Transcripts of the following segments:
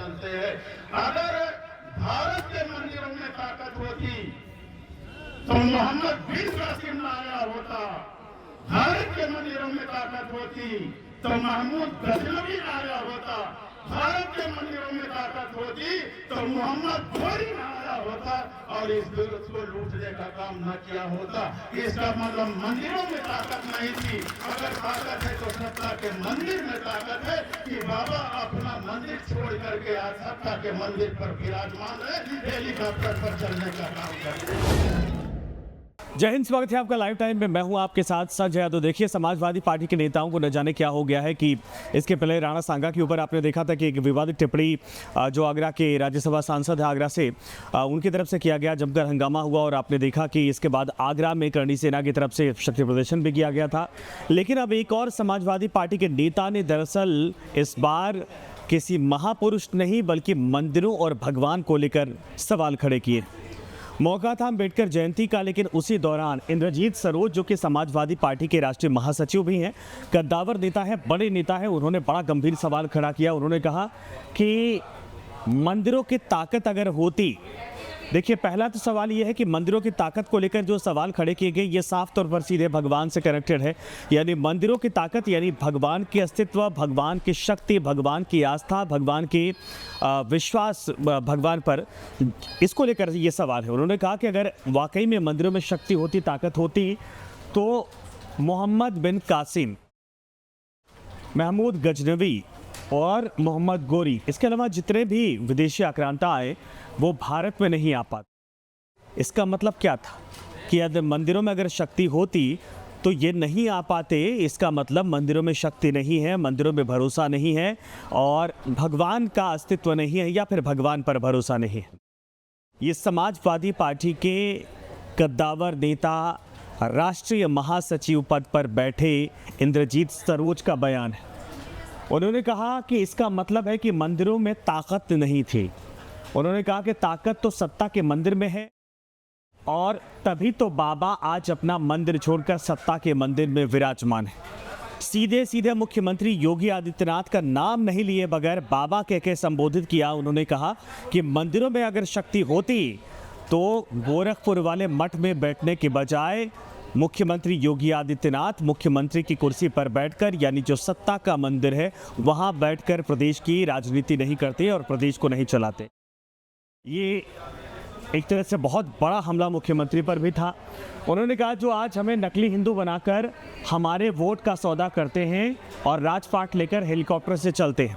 चलते हैं। अगर भारत के मंदिरों में ताकत होती तो मोहम्मद बिन कासिम आया होता, भारत के मंदिरों में ताकत होती तो महमूद गजनवी आया होता, भारत के मंदिरों में ताकत होती तो मोहम्मद गोरी आया होता और इस दुर्ग को लूटने का काम न किया होता। इसका मतलब मंदिरों में ताकत नहीं थी। अगर ताकत है तो सत्ता के मंदिर में ताकत है कि बाबा अपना मंदिर छोड़ करके आज सत्ता के मंदिर पर विराजमान है, हेलीकॉप्टर पर चलने का काम करते हैं। जय हिंद, स्वागत है आपका लाइव टाइम में। मैं हूं आपके साथ संजय यादव। देखिए, समाजवादी पार्टी के नेताओं को न जाने क्या हो गया है कि इसके पहले राणा सांगा के ऊपर आपने देखा था कि एक विवादित टिप्पणी जो आगरा के राज्यसभा सांसद है आगरा से, उनकी तरफ से किया गया, जमकर हंगामा हुआ और आपने देखा कि इसके बाद आगरा में करणी सेना की तरफ से शक्ति प्रदर्शन भी किया गया था। लेकिन अब एक और समाजवादी पार्टी के नेता ने दरअसल इस बार किसी महापुरुष नहीं बल्कि मंदिरों और भगवान को लेकर सवाल खड़े किए। मौका था अम्बेडकर जयंती का, लेकिन उसी दौरान इंद्रजीत सरोज जो कि समाजवादी पार्टी के राष्ट्रीय महासचिव भी हैं, कद्दावर नेता है, बड़े नेता है, उन्होंने बड़ा गंभीर सवाल खड़ा किया। उन्होंने कहा कि मंदिरों की ताकत अगर होती, देखिए पहला तो सवाल ये है कि मंदिरों की ताकत को लेकर जो सवाल खड़े किए गए ये साफ तौर पर सीधे भगवान से कनेक्टेड है। यानी मंदिरों की ताकत यानी भगवान की अस्तित्व, भगवान की शक्ति, भगवान की आस्था, भगवान की विश्वास भगवान पर, इसको लेकर ये सवाल है। उन्होंने कहा कि अगर वाकई में मंदिरों में शक्ति होती, ताकत होती, तो मोहम्मद बिन कासिम, महमूद गजनवी और मोहम्मद गोरी, इसके अलावा जितने भी विदेशी आक्रांता आए वो भारत में नहीं आ पाते। इसका मतलब क्या था कि यदि मंदिरों में अगर शक्ति होती तो ये नहीं आ पाते। इसका मतलब मंदिरों में शक्ति नहीं है, मंदिरों में भरोसा नहीं है और भगवान का अस्तित्व नहीं है या फिर भगवान पर भरोसा नहीं है। ये समाजवादी पार्टी के कद्दावर नेता, राष्ट्रीय महासचिव पद पर बैठे इंद्रजीत सरोज का बयान है। उन्होंने कहा कि इसका मतलब है कि मंदिरों में ताकत नहीं थी। उन्होंने कहा कि ताकत तो सत्ता के मंदिर में है और तभी तो बाबा आज अपना मंदिर छोड़कर सत्ता के मंदिर में विराजमान है। सीधे सीधे मुख्यमंत्री योगी आदित्यनाथ का नाम नहीं लिए बगैर बाबा कह संबोधित किया। उन्होंने कहा कि मंदिरों में अगर शक्ति होती तो गोरखपुर वाले मठ में बैठने के बजाय मुख्यमंत्री योगी आदित्यनाथ मुख्यमंत्री की कुर्सी पर बैठकर, यानी जो सत्ता का मंदिर है, वहां बैठकर प्रदेश की राजनीति नहीं करते और प्रदेश को नहीं चलाते। ये एक तरह से बहुत बड़ा हमला मुख्यमंत्री पर भी था। उन्होंने कहा जो आज हमें नकली हिंदू बनाकर हमारे वोट का सौदा करते हैं और राजपाट लेकर हेलीकॉप्टर से चलते हैं।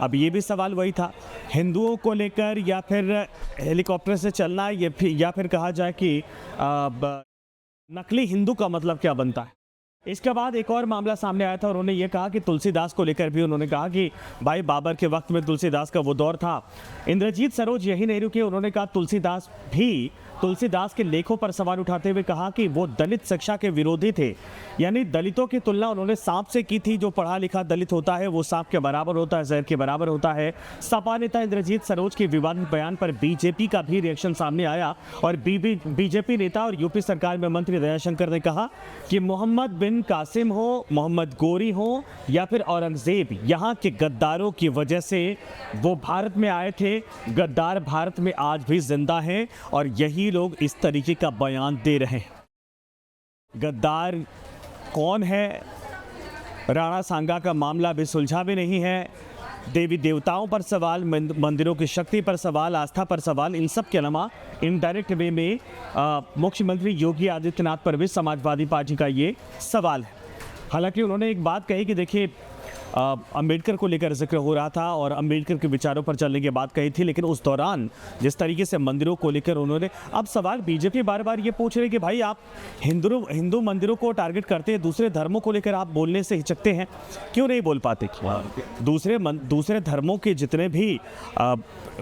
अब ये भी सवाल वही था, हिंदुओं को लेकर या फिर हेलीकॉप्टर से चलना, या फिर कहा जाए कि नकली हिंदू का मतलब क्या बनता है। इसके बाद एक और मामला सामने आया था। उन्होंने ये कहा कि तुलसीदास को लेकर भी उन्होंने कहा कि भाई बाबर के वक्त में तुलसीदास का वो दौर था। इंद्रजीत सरोज यही नहीं रुके, उन्होंने कहा तुलसीदास के लेखों पर सवाल उठाते हुए कहा कि वो दलित शिक्षा के विरोधी थे। यानी दलितों की तुलना उन्होंने सांप से की थी। जो पढ़ा लिखा दलित होता है वो सांप के बराबर होता है, जहर के बराबर होता है। सपा नेता इंद्रजीत सरोज के विवादित बयान पर बीजेपी का भी रिएक्शन सामने आया और बीजेपी नेता और यूपी सरकार में मंत्री दयाशंकर ने कहा कि मोहम्मद बिन कासिम हो, मोहम्मद गोरी हो या फिर औरंगजेब, यहाँ के गद्दारों की वजह से वो भारत में आए थे। गद्दार भारत में आज भी जिंदा हैं और यही लोग इस तरीके का बयान दे रहे हैं। गद्दार कौन है? राणा सांगा का मामला भी सुलझा भी नहीं है। देवी देवताओं पर सवाल, मंदिरों की शक्ति पर सवाल, आस्था पर सवाल, इन सब के अलावा इनडायरेक्ट वे में मुख्यमंत्री योगी आदित्यनाथ पर भी समाजवादी पार्टी का ये सवाल है। हालांकि उन्होंने एक बात कही कि देखिए अंबेडकर को लेकर जिक्र हो रहा था और अंबेडकर के विचारों पर चलने की बात कही थी, लेकिन उस दौरान जिस तरीके से मंदिरों को लेकर उन्होंने, अब सवाल बीजेपी बार बार ये पूछ रही कि भाई आप हिंदू मंदिरों को टारगेट करते हैं, दूसरे धर्मों को लेकर आप बोलने से हिचकते हैं, क्यों नहीं बोल पाते? दूसरे धर्मों के जितने भी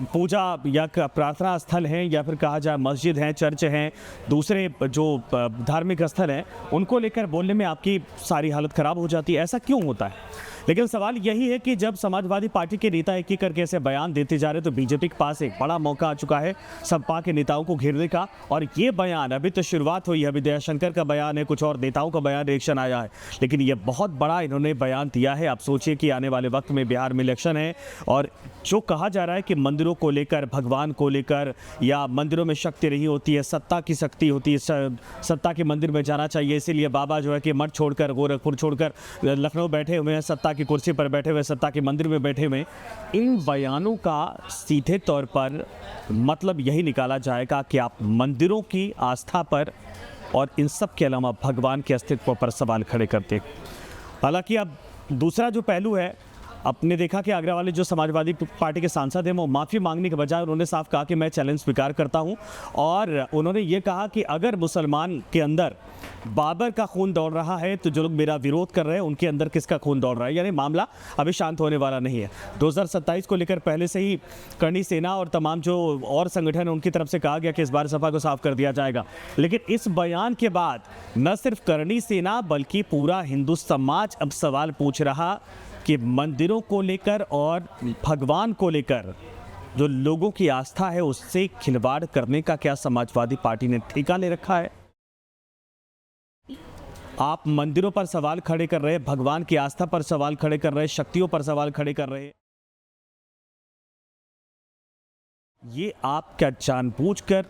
पूजा या प्रार्थना स्थल हैं या फिर कहा जाए मस्जिद हैं, चर्च हैं, दूसरे जो धार्मिक स्थल हैं, उनको लेकर बोलने में आपकी सारी हालत ख़राब हो जाती है। ऐसा क्यों होता है? लेकिन सवाल यही है कि जब समाजवादी पार्टी के नेता एक एक करके ऐसे बयान देते जा रहे तो बीजेपी के पास एक बड़ा मौका आ चुका है सपा के नेताओं को घेरने का। और ये बयान अभी तो शुरुआत हुई है, अभी दयाशंकर का बयान है, कुछ और नेताओं का बयान रिएक्शन आया है, लेकिन ये बहुत बड़ा इन्होंने बयान दिया है। आप सोचिए कि आने वाले वक्त में बिहार में इलेक्शन है और जो कहा जा रहा है कि मंदिरों को लेकर, भगवान को लेकर, या मंदिरों में शक्ति नहीं होती है, सत्ता की शक्ति होती है, सत्ता के मंदिर में जाना चाहिए, इसीलिए बाबा जो है कि मठ छोड़कर, गोरखपुर छोड़कर लखनऊ बैठे हुए हैं, सत्ता की कुर्सी पर बैठे हुए, सत्ता के मंदिर में बैठे हुए। इन बयानों का सीधे तौर पर मतलब यही निकाला जाएगा कि आप मंदिरों की आस्था पर और इन सब के अलावा भगवान के अस्तित्व पर सवाल खड़े करते। हालांकि अब दूसरा जो पहलू है, आपने देखा कि आगरा वाले जो समाजवादी पार्टी के सांसद हैं वो माफ़ी मांगने के बजाय उन्होंने साफ कहा कि मैं चैलेंज स्वीकार करता हूं, और उन्होंने ये कहा कि अगर मुसलमान के अंदर बाबर का खून दौड़ रहा है तो जो लोग मेरा विरोध कर रहे हैं उनके अंदर किसका खून दौड़ रहा है। यानी मामला अभी शांत होने वाला नहीं है। 2027 को लेकर पहले से ही करणी सेना और तमाम जो और संगठन है उनकी तरफ से कहा गया कि इस बार सपा को साफ कर दिया जाएगा, लेकिन इस बयान के बाद न सिर्फ करणी सेना बल्कि पूरा हिंदू समाज अब सवाल पूछ रहा कि मंदिरों को लेकर और भगवान को लेकर जो लोगों की आस्था है उससे खिलवाड़ करने का क्या समाजवादी पार्टी ने ठेका ले रखा है। आप मंदिरों पर सवाल खड़े कर रहे, भगवान की आस्था पर सवाल खड़े कर रहे, शक्तियों पर सवाल खड़े कर रहे। ये आप क्या जानबूझकर,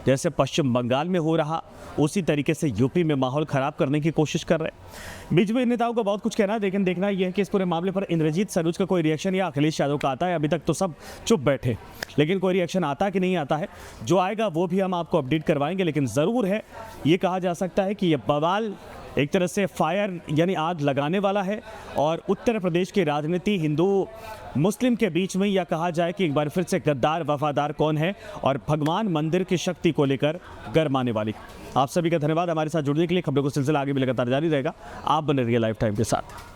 जैसे पश्चिम बंगाल में हो रहा उसी तरीके से यूपी में माहौल खराब करने की कोशिश कर रहे हैं। बीच में नेताओं को बहुत कुछ कहना है, लेकिन देखना यह है कि इस पूरे मामले पर इंद्रजीत सरोज का कोई रिएक्शन या अखिलेश यादव का आता है। अभी तक तो सब चुप बैठे, लेकिन कोई रिएक्शन आता कि नहीं आता है, जो आएगा वो भी हम आपको अपडेट करवाएंगे। लेकिन ज़रूर है, ये कहा जा सकता है कि ये बवाल एक तरह से फायर यानी आग लगाने वाला है, और उत्तर प्रदेश की राजनीति हिंदू मुस्लिम के बीच में, या कहा जाए कि एक बार फिर से गद्दार वफादार कौन है और भगवान मंदिर की शक्ति को लेकर गरमाने वाली। आप सभी का धन्यवाद हमारे साथ जुड़ने के लिए। खबरों को सिलसिला आगे भी लगातार जारी रहेगा। आप बने रहिए लाइफ टाइम के साथ।